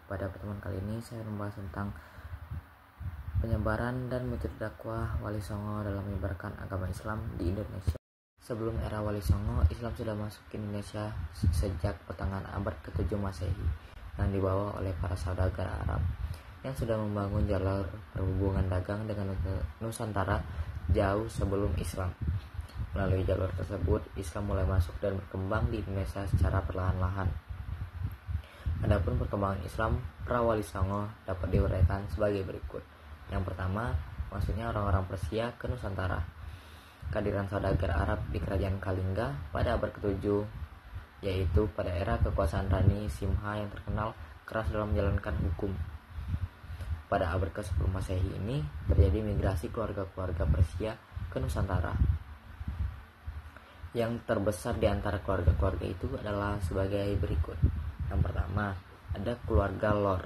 Pada pertemuan kali ini saya membahas tentang penyebaran dan metode dakwah Wali Songo dalam menyebarkan agama Islam di Indonesia. Sebelum era Wali Songo, Islam sudah masuk ke Indonesia sejak pertengahan abad ke-7 Masehi yang dibawa oleh para saudagar Arab yang sudah membangun jalur perhubungan dagang dengan Nusantara jauh sebelum Islam. Melalui jalur tersebut, Islam mulai masuk dan berkembang di Indonesia secara perlahan-lahan. Adapun perkembangan Islam pra-Wali Songo dapat diuraikan sebagai berikut. Yang pertama, maksudnya orang-orang Persia ke Nusantara. Kehadiran saudagar Arab di kerajaan Kalingga pada abad ke-7, yaitu pada era kekuasaan Rani Simha yang terkenal keras dalam menjalankan hukum. Pada abad ke-10 Masehi ini terjadi migrasi keluarga-keluarga Persia ke Nusantara. Yang terbesar di antara keluarga-keluarga itu adalah sebagai berikut. Yang pertama, ada keluarga Lor,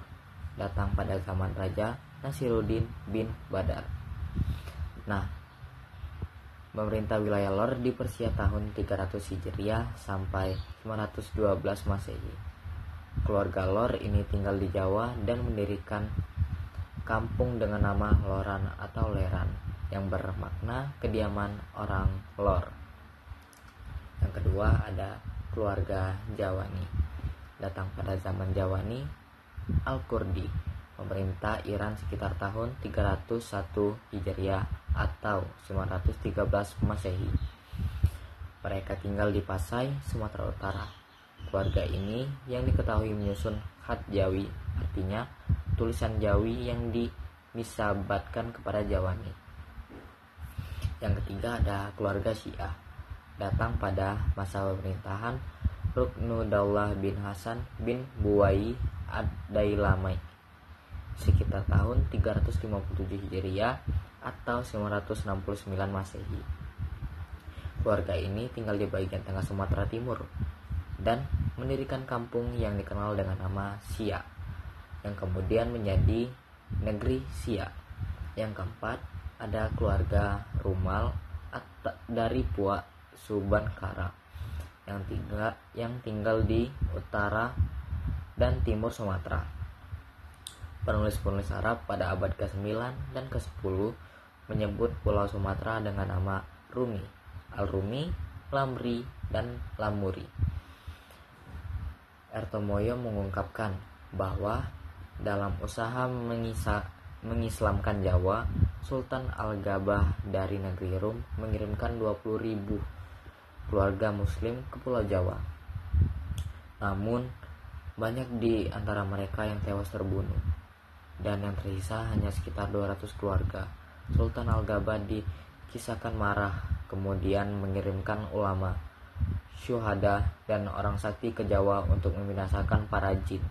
datang pada zaman Raja Nasiruddin bin Badar. Nah, memerintah wilayah Lor di Persia tahun 300 Hijriah sampai 912 Masehi. Keluarga Lor ini tinggal di Jawa dan mendirikan kampung dengan nama Loran atau Leran yang bermakna kediaman orang Lor. Yang kedua ada keluarga Jawani, datang pada zaman Jawani Al-Kurdi, pemerintah Iran sekitar tahun 301 Hijriah atau 913 Masehi. Mereka tinggal di Pasai, Sumatera Utara. Keluarga ini yang diketahui menyusun khat Jawi, artinya tulisan Jawi yang dinisabatkan kepada Jawani. Yang ketiga ada keluarga Syiah, datang pada masa pemerintahan Ruknuddaulah bin Hasan bin Buwai ad-Dailamai sekitar tahun 357 Hijriah atau 969 Masehi. Keluarga ini tinggal di bagian tengah Sumatera Timur dan mendirikan kampung yang dikenal dengan nama Siak yang kemudian menjadi negeri Siak. Yang keempat ada keluarga Rumal dari Puak Subankara yang tinggal di utara dan timur Sumatera. Penulis-penulis Arab pada abad ke-9 dan ke-10 menyebut pulau Sumatera dengan nama Rumi, Al-Rumi, Lamri, dan Lamuri. Ertomoyo mengungkapkan bahwa dalam usaha mengislamkan Jawa, Sultan Al-Gabah dari negeri Rum mengirimkan 20.000 keluarga muslim ke Pulau Jawa. Namun, banyak di antara mereka yang tewas terbunuh, dan yang tersisa hanya sekitar 200 keluarga. Sultan Al-Gabah dikisahkan marah, kemudian mengirimkan ulama, syuhada, dan orang sakti ke Jawa untuk membinasakan para jin,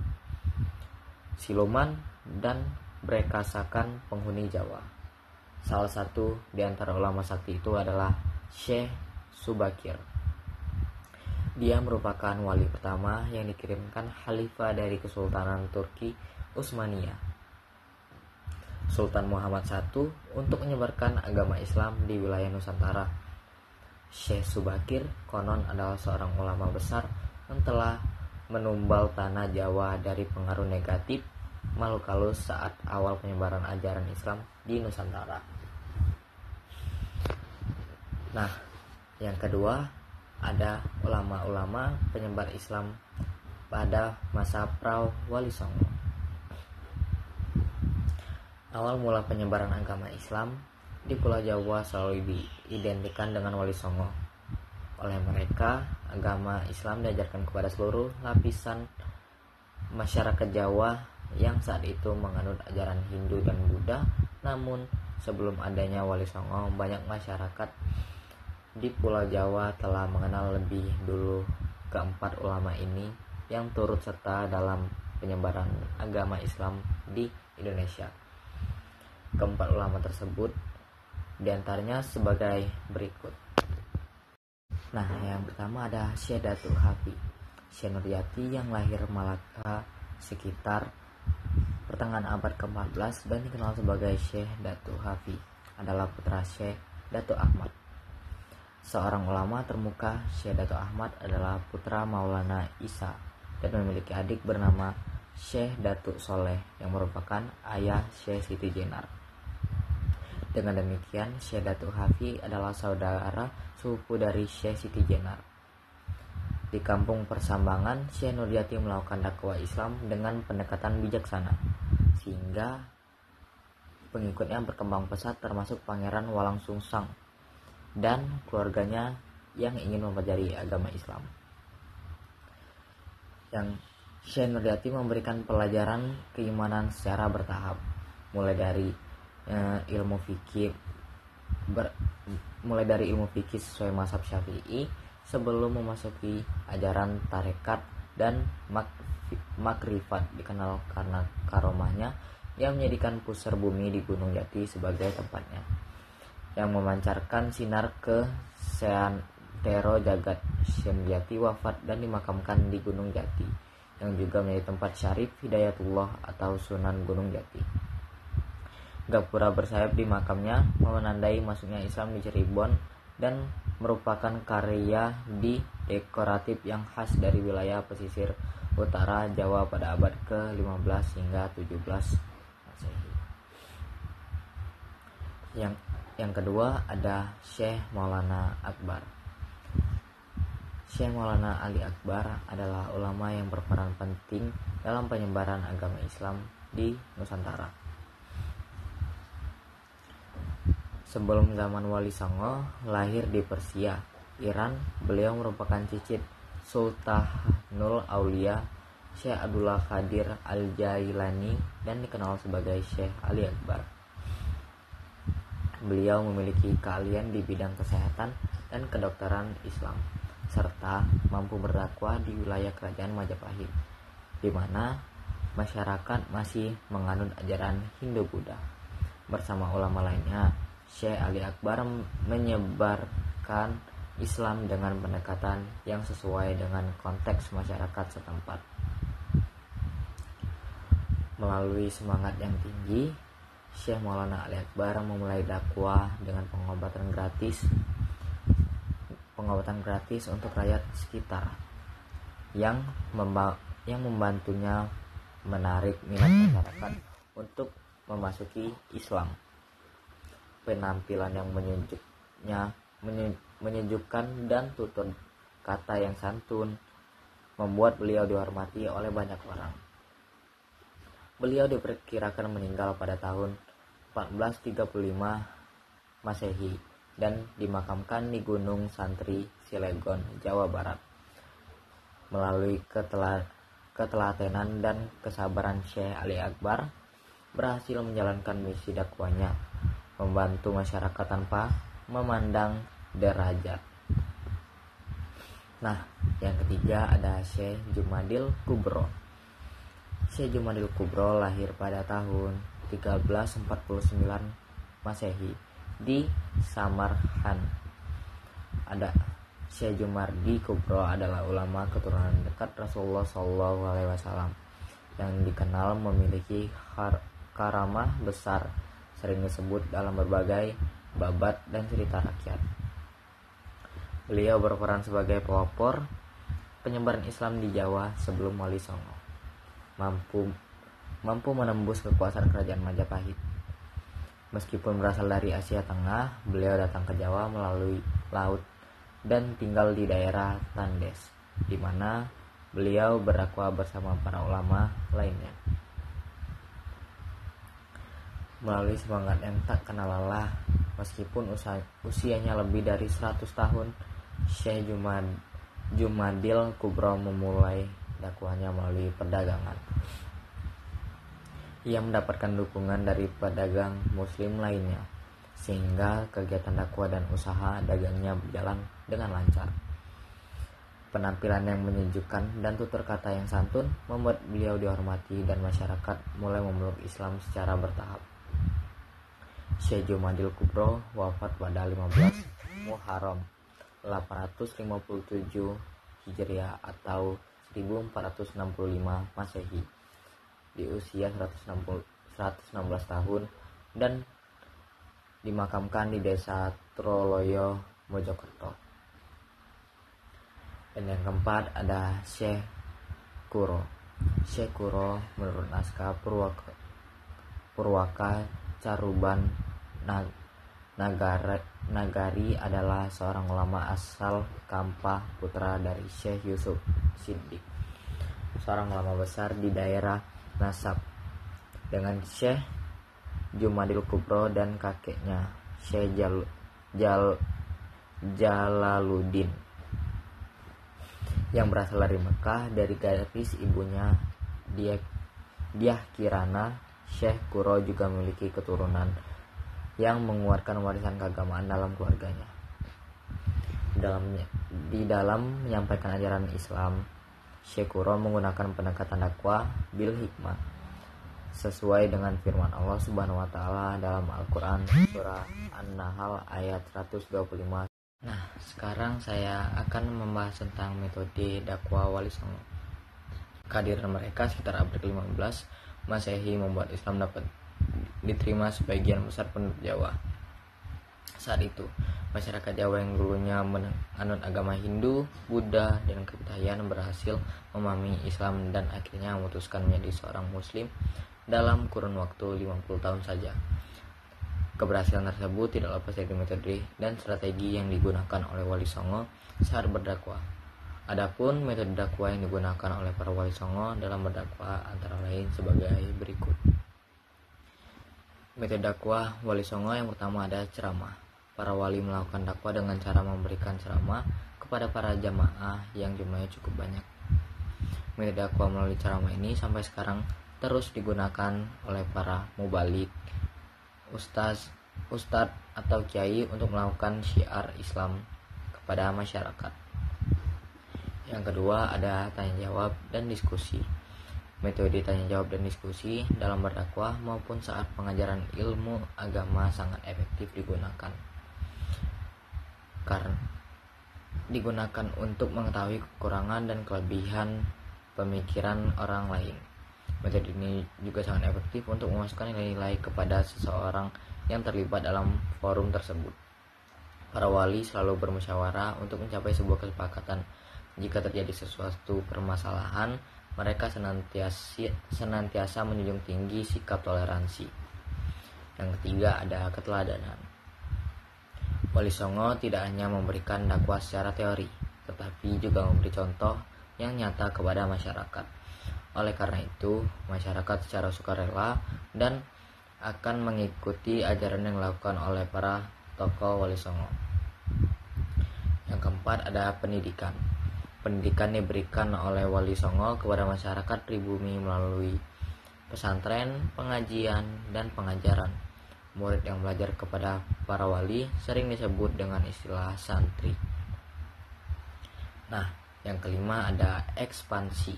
siluman, dan berekasakan penghuni Jawa. Salah satu di antara ulama sakti itu adalah Syekh Subakir. Dia merupakan wali pertama yang dikirimkan khalifah dari Kesultanan Turki Utsmaniyah, Sultan Muhammad I, untuk menyebarkan agama Islam di wilayah Nusantara. Syekh Subakir konon adalah seorang ulama besar yang telah menumbal tanah Jawa dari pengaruh negatif makhluk halus saat awal penyebaran ajaran Islam di Nusantara. Nah, yang kedua ada ulama-ulama penyebar Islam pada masa pra-Wali Songo. Awal mula penyebaran agama Islam di Pulau Jawa selalu diidentikan dengan Wali Songo. Oleh mereka, agama Islam diajarkan kepada seluruh lapisan masyarakat Jawa yang saat itu menganut ajaran Hindu dan Buddha. Namun, sebelum adanya Wali Songo, banyak masyarakat di Pulau Jawa telah mengenal lebih dulu keempat ulama ini yang turut serta dalam penyebaran agama Islam di Indonesia. Keempat ulama tersebut diantaranya sebagai berikut. Nah, yang pertama ada Syekh Datuk Hafi Syekh Nuryati yang lahir Malaka sekitar pertengahan abad ke-14 dan dikenal sebagai Syekh Datuk Hafi, adalah putra Syekh Datuk Ahmad. Seorang ulama termuka, Syekh Datuk Ahmad adalah putra Maulana Isa dan memiliki adik bernama Syekh Datuk Soleh yang merupakan ayah Syekh Siti Jenar. Dengan demikian, Syekh Datuk Hafi adalah saudara sepupu dari Syekh Siti Jenar. Di kampung Persambangan, Syekh Nurjati melakukan dakwah Islam dengan pendekatan bijaksana, sehingga pengikutnya berkembang pesat, termasuk Pangeran Walang Sungsang dan keluarganya yang ingin mempelajari agama Islam. Yang Syekh Nurjati memberikan pelajaran keimanan secara bertahap, mulai dari ilmu fikih sesuai mazhab Syafi'i sebelum memasuki ajaran tarekat dan makrifat, dikenal karena karomahnya yang menjadikan pusar bumi di Gunung Jati sebagai tempatnya, yang memancarkan sinar ke seantero jagat. Syekh Nurjati wafat dan dimakamkan di Gunung Jati, yang juga menjadi tempat Syarif Hidayatullah atau Sunan Gunung Jati. Gapura bersayap di makamnya menandai masuknya Islam di Cirebon dan merupakan karya di dekoratif yang khas dari wilayah pesisir utara Jawa pada abad ke-15 hingga 17 Masehi. Yang kedua ada Syekh Maulana Akbar. Syekh Maulana Ali Akbar adalah ulama yang berperan penting dalam penyebaran agama Islam di Nusantara. Sebelum zaman Wali Songo lahir di Persia, Iran, beliau merupakan cicit Sultanul Aulia Syekh Abdullah Qadir Al-Jailani dan dikenal sebagai Syekh Ali Akbar. Beliau memiliki keahlian di bidang kesehatan dan kedokteran Islam, serta mampu berdakwah di wilayah kerajaan Majapahit, di mana masyarakat masih menganut ajaran Hindu-Buddha. Bersama ulama lainnya, Syekh Ali Akbar menyebarkan Islam dengan pendekatan yang sesuai dengan konteks masyarakat setempat. Melalui semangat yang tinggi, Syekh Maulana Ali Akbar memulai dakwah dengan pengobatan gratis untuk rakyat sekitar, yang membantunya menarik minat masyarakat untuk memasuki Islam. Penampilan yang menyejukkan dan tutur kata yang santun membuat beliau dihormati oleh banyak orang. Beliau diperkirakan meninggal pada tahun 1435 Masehi dan dimakamkan di Gunung Santri, Cilegon, Jawa Barat. Melalui ketelatenan dan kesabaran, Syekh Ali Akbar berhasil menjalankan misi dakwahnya, membantu masyarakat tanpa memandang derajat. Nah, yang ketiga ada Syekh Jumadil Kubro. Syekh Jumadil Kubro lahir pada tahun 1349 Masehi di Samarkand. Ada Syekh Jumardi Kubro adalah ulama keturunan dekat Rasulullah SAW yang dikenal memiliki karamah besar, sering disebut dalam berbagai babat dan cerita rakyat. Beliau berperan sebagai pelopor penyebaran Islam di Jawa sebelum Wali Songo mampu menembus kekuasaan kerajaan Majapahit. Meskipun berasal dari Asia Tengah, beliau datang ke Jawa melalui laut dan tinggal di daerah Tandes, di mana beliau berdakwah bersama para ulama lainnya. Melalui semangat yang tak kenal lelah, meskipun usianya lebih dari 100 tahun, Syekh Jumadil Kubro memulai dakwahnya melalui perdagangan. Ia mendapatkan dukungan dari pedagang muslim lainnya, sehingga kegiatan dakwah dan usaha dagangnya berjalan dengan lancar. Penampilan yang menyejukkan dan tutur kata yang santun membuat beliau dihormati dan masyarakat mulai memeluk Islam secara bertahap. Syekh Jumadil Kubro wafat pada 15 Muharram 857 Hijriah atau 1465 Masehi di usia 116 tahun dan dimakamkan di Desa Troloyo, Mojokerto. Dan yang keempat ada Syekh Kuro. Syekh Kuro menurut naskah Purwaka Caruban Nagari adalah seorang ulama asal Kampah, putra dari Syekh Yusuf Siddiq, seorang ulama besar di daerah Nasab, dengan Syekh Jumadil Kubro dan kakeknya Syekh Jalaluddin yang berasal dari Mekah. Dari garis ibunya Diah Kirana, Syekh Kuro juga memiliki keturunan yang menguatkan warisan keagamaan dalam keluarganya. Di dalam menyampaikan ajaran Islam, Syekh Kuro menggunakan pendekatan dakwah bil hikmah sesuai dengan firman Allah Subhanahu wa taala dalam Al-Qur'an surah An-Nahl ayat 125. Nah, sekarang saya akan membahas tentang metode dakwah Wali Songo. Kehadiran mereka sekitar abad ke-15 Masehi membuat Islam dapat diterima sebagian besar penduduk Jawa. Saat itu, masyarakat Jawa yang dulunya menganut agama Hindu, Buddha, dan Kebudayaan berhasil memahami Islam dan akhirnya memutuskan menjadi seorang Muslim dalam kurun waktu 50 tahun saja. Keberhasilan tersebut tidak lepas dari metode dan strategi yang digunakan oleh Wali Songo saat berdakwah. Adapun metode dakwah yang digunakan oleh para Wali Songo dalam berdakwah antara lain sebagai berikut. Metode dakwah Wali Songo yang pertama ada ceramah. Para wali melakukan dakwah dengan cara memberikan ceramah kepada para jamaah yang jumlahnya cukup banyak. Metode dakwah melalui ceramah ini sampai sekarang terus digunakan oleh para mubalik, ustadz atau kiai untuk melakukan syiar Islam kepada masyarakat. Yang kedua ada tanya jawab dan diskusi. Metode tanya jawab dan diskusi dalam berdakwah maupun saat pengajaran ilmu agama sangat efektif digunakan. Karena digunakan untuk mengetahui kekurangan dan kelebihan pemikiran orang lain. Metode ini juga sangat efektif untuk memasukkan nilai-nilai kepada seseorang yang terlibat dalam forum tersebut. Para wali selalu bermusyawarah untuk mencapai sebuah kesepakatan. Jika terjadi sesuatu permasalahan, mereka senantiasa menjunjung tinggi sikap toleransi. Yang ketiga ada keteladanan. Wali Songo tidak hanya memberikan dakwah secara teori, tetapi juga memberi contoh yang nyata kepada masyarakat. Oleh karena itu, masyarakat secara sukarela dan akan mengikuti ajaran yang dilakukan oleh para tokoh Wali Songo. Yang keempat ada pendidikan. Pendidikan diberikan oleh Wali Songo kepada masyarakat pribumi melalui pesantren, pengajian, dan pengajaran. Murid yang belajar kepada para wali sering disebut dengan istilah santri. Nah, yang kelima ada ekspansi.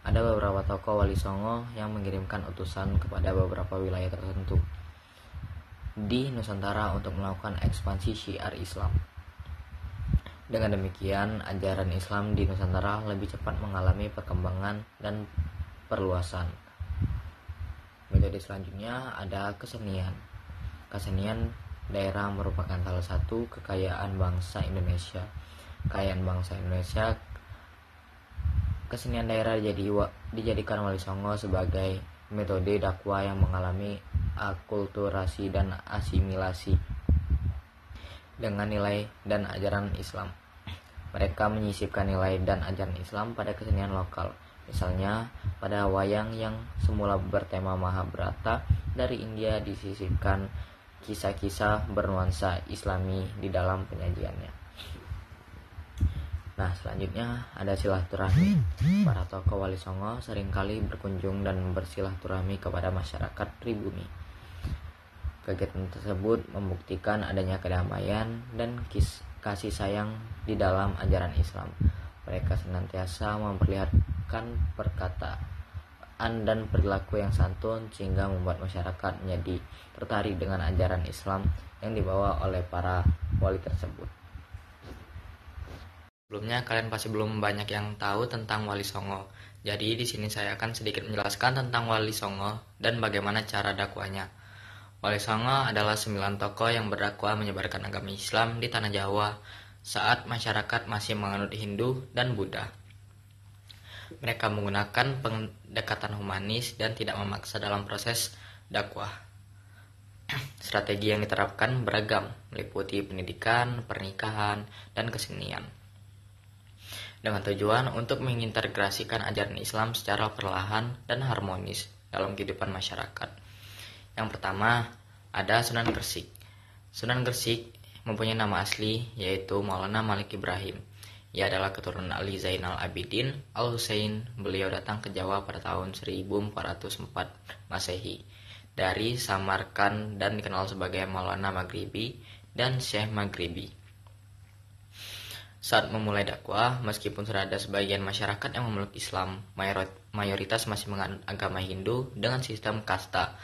Ada beberapa tokoh Wali Songo yang mengirimkan utusan kepada beberapa wilayah tertentu di Nusantara untuk melakukan ekspansi syiar Islam. Dengan demikian, ajaran Islam di Nusantara lebih cepat mengalami perkembangan dan perluasan. Metode selanjutnya ada kesenian. Kesenian daerah merupakan salah satu kekayaan bangsa Indonesia. Kesenian daerah dijadikan Wali Songo sebagai metode dakwah yang mengalami akulturasi dan asimilasi dengan nilai dan ajaran Islam. Mereka menyisipkan nilai dan ajaran Islam pada kesenian lokal. Misalnya, pada wayang yang semula bertema Mahabharata dari India disisipkan kisah-kisah bernuansa Islami di dalam penyajiannya. Nah, selanjutnya ada silaturahmi. Para tokoh Wali Songo seringkali berkunjung dan bersilaturahmi kepada masyarakat pribumi. Kegiatan tersebut membuktikan adanya kedamaian dan kasih sayang di dalam ajaran Islam. Mereka senantiasa memperlihatkan perkataan dan perilaku yang santun sehingga membuat masyarakat menjadi tertarik dengan ajaran Islam yang dibawa oleh para wali tersebut. Sebelumnya kalian pasti belum banyak yang tahu tentang Wali Songo. Jadi di sini saya akan sedikit menjelaskan tentang Wali Songo dan bagaimana cara dakwahnya. Wali Songo adalah 9 tokoh yang berdakwah menyebarkan agama Islam di tanah Jawa saat masyarakat masih menganut Hindu dan Buddha. Mereka menggunakan pendekatan humanis dan tidak memaksa dalam proses dakwah. Strategi yang diterapkan beragam, meliputi pendidikan, pernikahan, dan kesenian, dengan tujuan untuk mengintegrasikan ajaran Islam secara perlahan dan harmonis dalam kehidupan masyarakat. Yang pertama, ada Sunan Gresik. Sunan Gresik mempunyai nama asli yaitu Maulana Malik Ibrahim. Ia adalah keturunan Ali Zainal Abidin Al-Husain. Beliau datang ke Jawa pada tahun 1404 Masehi dari Samarkand dan dikenal sebagai Maulana Maghribi dan Syekh Maghribi. Saat memulai dakwah, meskipun sudah ada sebagian masyarakat yang memeluk Islam, mayoritas masih menganut agama Hindu dengan sistem kasta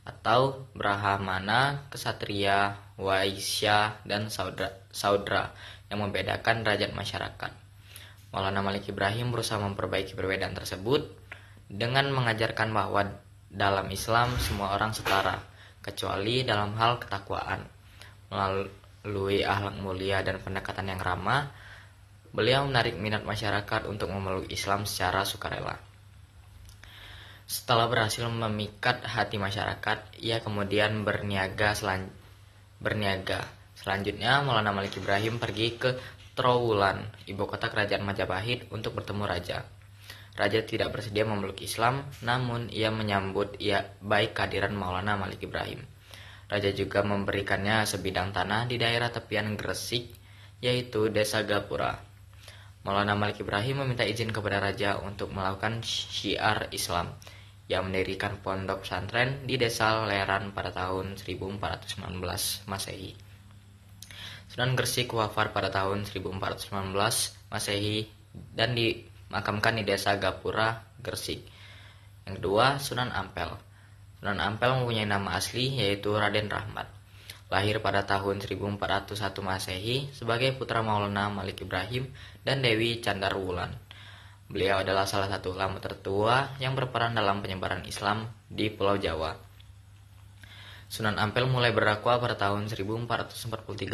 atau Brahmana, Ksatria, Waisya, dan Saudra yang membedakan derajat masyarakat. Maulana Malik Ibrahim berusaha memperbaiki perbedaan tersebut dengan mengajarkan bahwa dalam Islam semua orang setara, kecuali dalam hal ketakwaan. Melalui akhlak mulia dan pendekatan yang ramah, beliau menarik minat masyarakat untuk memeluk Islam secara sukarela. Setelah berhasil memikat hati masyarakat, ia kemudian berniaga. Selanjutnya, Maulana Malik Ibrahim pergi ke Trowulan, ibu kota kerajaan Majapahit, untuk bertemu raja. Raja tidak bersedia memeluk Islam, namun ia menyambut baik kehadiran Maulana Malik Ibrahim. Raja juga memberikannya sebidang tanah di daerah tepian Gresik, yaitu Desa Gapura. Maulana Malik Ibrahim meminta izin kepada raja untuk melakukan syiar Islam. Ia mendirikan pondok pesantren di Desa Leran pada tahun 1419 Masehi. Sunan Gresik wafat pada tahun 1419 Masehi dan dimakamkan di Desa Gapura, Gresik. Yang kedua, Sunan Ampel. Sunan Ampel mempunyai nama asli yaitu Raden Rahmat. Lahir pada tahun 1401 Masehi sebagai putra Maulana Malik Ibrahim dan Dewi Candarwulan. Beliau adalah salah satu ulama tertua yang berperan dalam penyebaran Islam di Pulau Jawa. Sunan Ampel mulai berdakwah pada tahun 1443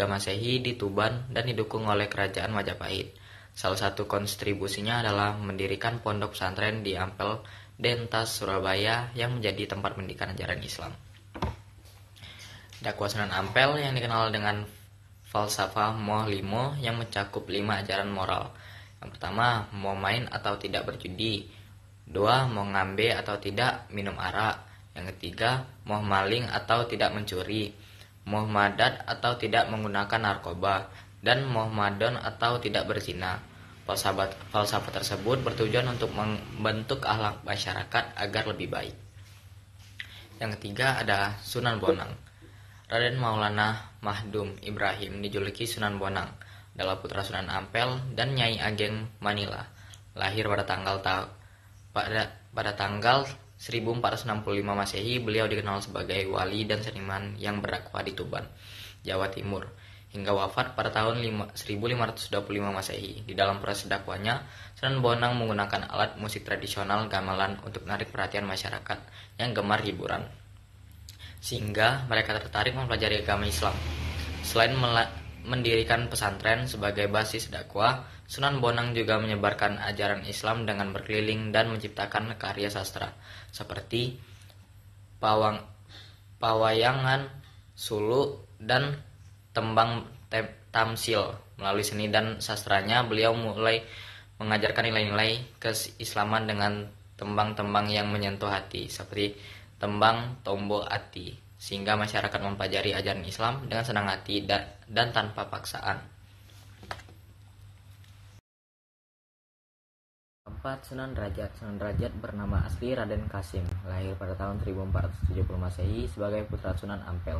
Masehi di Tuban dan didukung oleh kerajaan Majapahit. Salah satu kontribusinya adalah mendirikan pondok pesantren di Ampel Dentas, Surabaya yang menjadi tempat pendidikan ajaran Islam. Dakwah Sunan Ampel yang dikenal dengan falsafah Moh Limo yang mencakup 5 ajaran moral. Yang pertama, mau main atau tidak berjudi. 2, mau ngambe atau tidak minum arak. Yang ketiga, mau maling atau tidak mencuri. Mau madat atau tidak menggunakan narkoba. Dan mau madon atau tidak berzina. Falsafah tersebut bertujuan untuk membentuk akhlak masyarakat agar lebih baik. Yang ketiga ada Sunan Bonang. Raden Maulana Mahdum Ibrahim dijuluki Sunan Bonang, adalah putra Sunan Ampel dan Nyai Ageng Manila. Lahir pada tanggal 1465 Masehi, beliau dikenal sebagai wali dan seniman yang berdakwah di Tuban, Jawa Timur, hingga wafat pada tahun 1525 Masehi. Di dalam proses dakwahnya, Sunan Bonang menggunakan alat musik tradisional gamelan untuk menarik perhatian masyarakat yang gemar hiburan, sehingga mereka tertarik mempelajari agama Islam. Selain mendirikan pesantren sebagai basis dakwah, Sunan Bonang juga menyebarkan ajaran Islam dengan berkeliling dan menciptakan karya sastra seperti pawayangan, suluk, dan tembang tamsil. Melalui seni dan sastranya, beliau mulai mengajarkan nilai-nilai keislaman dengan tembang-tembang yang menyentuh hati seperti tembang Tombo Ati, sehingga masyarakat mempelajari ajaran Islam dengan senang hati dan tanpa paksaan. Keempat, Sunan Derajat. Sunan Derajat bernama asli Raden Kasim, lahir pada tahun 1470 Masehi sebagai putra Sunan Ampel.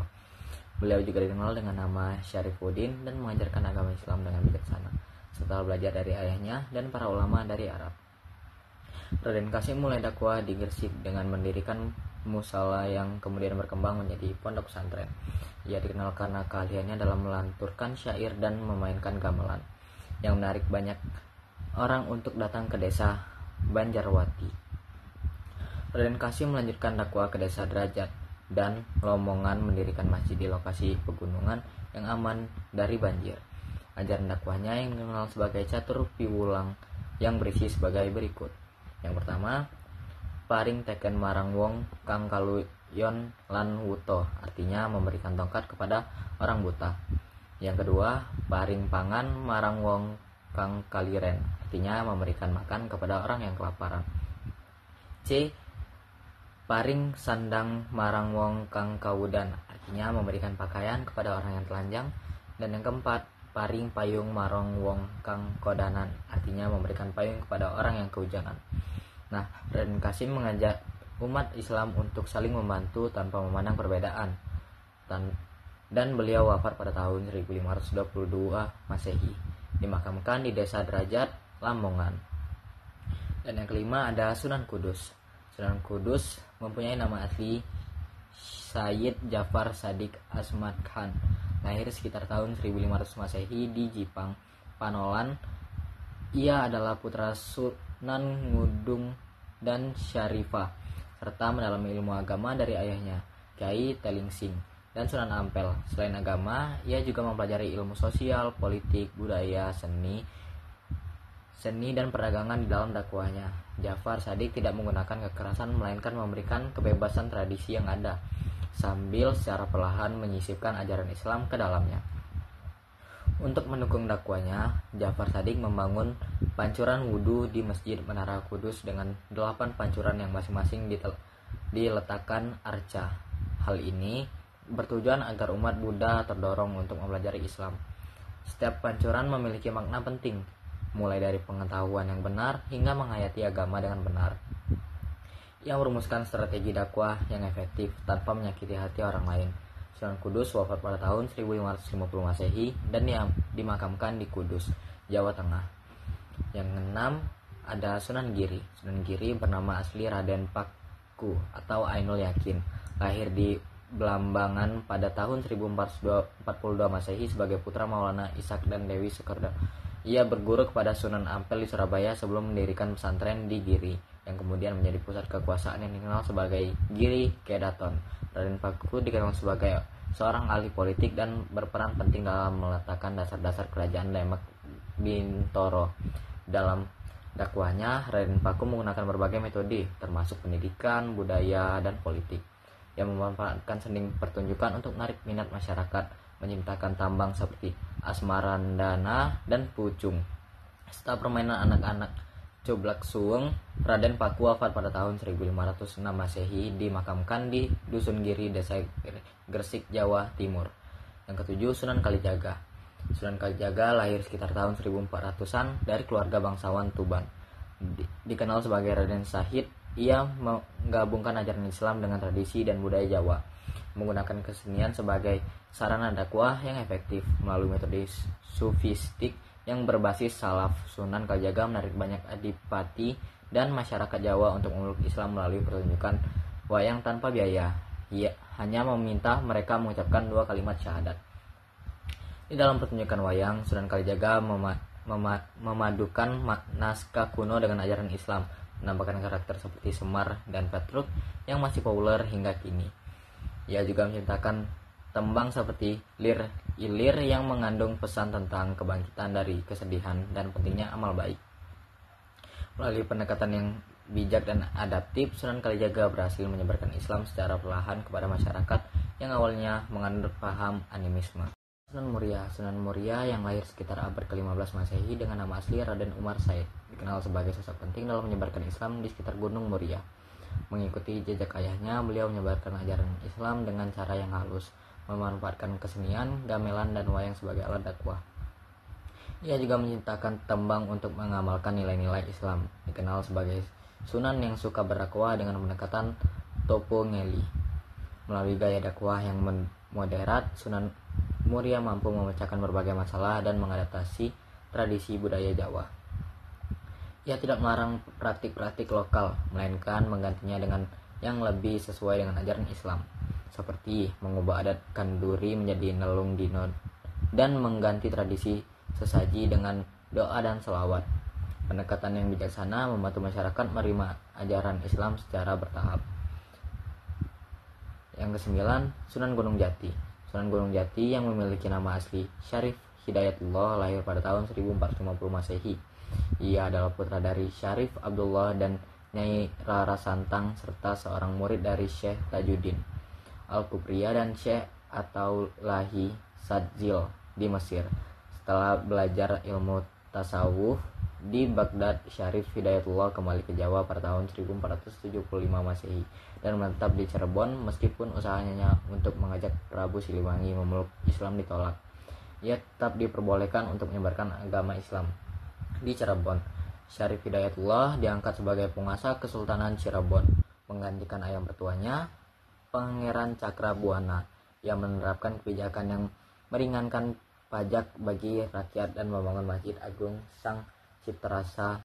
Beliau juga dikenal dengan nama Syarifuddin dan mengajarkan agama Islam dengan bijaksana, setelah belajar dari ayahnya dan para ulama dari Arab. Raden Kasim mulai dakwah di Gresik dengan mendirikan musala yang kemudian berkembang menjadi pondok pesantren. Ia dikenal karena keahliannya dalam melanturkan syair dan memainkan gamelan yang menarik banyak orang untuk datang ke desa Banjarwati. Raden Kasim melanjutkan dakwah ke desa Derajat dan Lomongan, mendirikan masjid di lokasi pegunungan yang aman dari banjir. Ajaran dakwahnya yang dikenal sebagai Catur Piwulang yang berisi sebagai berikut. Yang pertama, paring teken marang wong kang kaluyon lan wuto, artinya memberikan tongkat kepada orang buta. Yang kedua, paring pangan marang wong kang kaliren, artinya memberikan makan kepada orang yang kelaparan. C, paring sandang marang wong kang kawudan, artinya memberikan pakaian kepada orang yang telanjang. Dan yang keempat, paring payung marang wong kang kodanan, artinya memberikan payung kepada orang yang kehujanan. Nah, Raden Kasim mengajak umat Islam untuk saling membantu tanpa memandang perbedaan. Dan beliau wafat pada tahun 1522 Masehi, dimakamkan di Desa Derajat, Lamongan. Dan yang kelima ada Sunan Kudus. Sunan Kudus mempunyai nama asli Sayyid Jafar Shadiq Ahmad Khan. Lahir sekitar tahun 1500 Masehi di Jipang, Panolan. Ia adalah putra Sunan Ngudung dan Syarifah, serta mendalami ilmu agama dari ayahnya, Kyai Telingsing dan Sunan Ampel. Selain agama, ia juga mempelajari ilmu sosial, politik, budaya, seni dan perdagangan di dalam dakwahnya. Jafar Shadiq tidak menggunakan kekerasan, melainkan memberikan kebebasan tradisi yang ada, sambil secara perlahan menyisipkan ajaran Islam ke dalamnya. Untuk mendukung dakwahnya, Jafar Shadiq membangun pancuran wudhu di Masjid Menara Kudus dengan 8 pancuran yang masing-masing diletakkan arca. Hal ini bertujuan agar umat Buddha terdorong untuk mempelajari Islam. Setiap pancuran memiliki makna penting, mulai dari pengetahuan yang benar hingga menghayati agama dengan benar. Ia merumuskan strategi dakwah yang efektif tanpa menyakiti hati orang lain. Sunan Kudus wafat pada tahun 1550 Masehi dan dimakamkan di Kudus, Jawa Tengah. Yang keenam ada Sunan Giri. Sunan Giri bernama asli Raden Paku atau Ainul Yakin. Lahir di Blambangan pada tahun 1442 Masehi sebagai putra Maulana Ishak dan Dewi Sukarda. Ia berguru kepada Sunan Ampel di Surabaya sebelum mendirikan pesantren di Giri, yang kemudian menjadi pusat kekuasaan yang dikenal sebagai Giri Kedaton. Raden Paku dikenal sebagai seorang ahli politik dan berperan penting dalam meletakkan dasar-dasar kerajaan Demak Bintoro. Dalam dakwahnya, Raden Paku menggunakan berbagai metode, termasuk pendidikan, budaya, dan politik, yang memanfaatkan seni pertunjukan untuk menarik minat masyarakat, menciptakan tambang seperti Asmarandana dan Pucung. Setelah permainan anak-anak Coblak Suweng, Raden Paku wafat pada tahun 1506 Masehi, dimakamkan di Dusun Giri, Desa Gresik, Jawa Timur. Yang ketujuh, Sunan Kalijaga. Sunan Kalijaga lahir sekitar tahun 1400-an dari keluarga bangsawan Tuban. Dikenal sebagai Raden Syahid, ia menggabungkan ajaran Islam dengan tradisi dan budaya Jawa, menggunakan kesenian sebagai sarana dakwah yang efektif. Melalui metode sufistik yang berbasis salaf, Sunan Kalijaga menarik banyak adipati dan masyarakat Jawa untuk memeluk Islam melalui pertunjukan wayang tanpa biaya. Ia hanya meminta mereka mengucapkan 2 kalimat syahadat. Di dalam pertunjukan wayang, Sunan Kalijaga memadukan naskah kuno dengan ajaran Islam, menambahkan karakter seperti Semar dan Petruk yang masih populer hingga kini. Ia juga menciptakan tembang seperti Lir Ilir yang mengandung pesan tentang kebangkitan dari kesedihan dan pentingnya amal baik. Melalui pendekatan yang bijak dan adaptif, Sunan Kalijaga berhasil menyebarkan Islam secara perlahan kepada masyarakat yang awalnya menganut paham animisme. Sunan Muria yang lahir sekitar abad ke-15 Masehi dengan nama asli Raden Umar Said, dikenal sebagai sosok penting dalam menyebarkan Islam di sekitar Gunung Muria. Mengikuti jejak ayahnya, beliau menyebarkan ajaran Islam dengan cara yang halus, memanfaatkan kesenian, gamelan, dan wayang sebagai alat dakwah. Ia juga menciptakan tembang untuk mengamalkan nilai-nilai Islam, dikenal sebagai Sunan yang suka berdakwah dengan pendekatan topo ngeli. Melalui gaya dakwah yang moderat, Sunan Muria mampu memecahkan berbagai masalah dan mengadaptasi tradisi budaya Jawa. Ia tidak melarang praktik-praktik lokal, melainkan menggantinya dengan yang lebih sesuai dengan ajaran Islam, seperti mengubah adat kanduri menjadi nelung dino dan mengganti tradisi sesaji dengan doa dan selawat. Pendekatan yang bijaksana membantu masyarakat menerima ajaran Islam secara bertahap. Yang kesembilan, Sunan Gunung Jati. Sunan Gunung Jati yang memiliki nama asli Syarif Hidayatullah lahir pada tahun 1450 Masehi. Ia adalah putra dari Syarif Abdullah dan Nyai Rara Santang serta seorang murid dari Syekh Tajuddin Al-Kubriya dan Syekh Ataulahi Sadzil di Mesir. Setelah belajar ilmu tasawuf di Baghdad, Syarif Hidayatullah kembali ke Jawa pada tahun 1475 Masehi dan menetap di Cirebon meskipun usahanya untuk mengajak Prabu Siliwangi memeluk Islam ditolak. Ia tetap diperbolehkan untuk menyebarkan agama Islam di Cirebon. Syarif Hidayatullah diangkat sebagai penguasa Kesultanan Cirebon, menggantikan ayah mertuanya, Pangeran Cakrabuana, yang menerapkan kebijakan yang meringankan pajak bagi rakyat dan membangun Masjid Agung Sang Ciptarasa.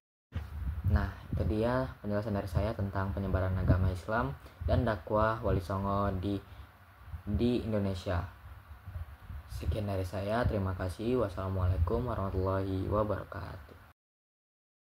Nah, itu dia penjelasan dari saya tentang penyebaran agama Islam dan dakwah Wali Songo di Indonesia. Sekian dari saya, terima kasih. Wassalamualaikum warahmatullahi wabarakatuh.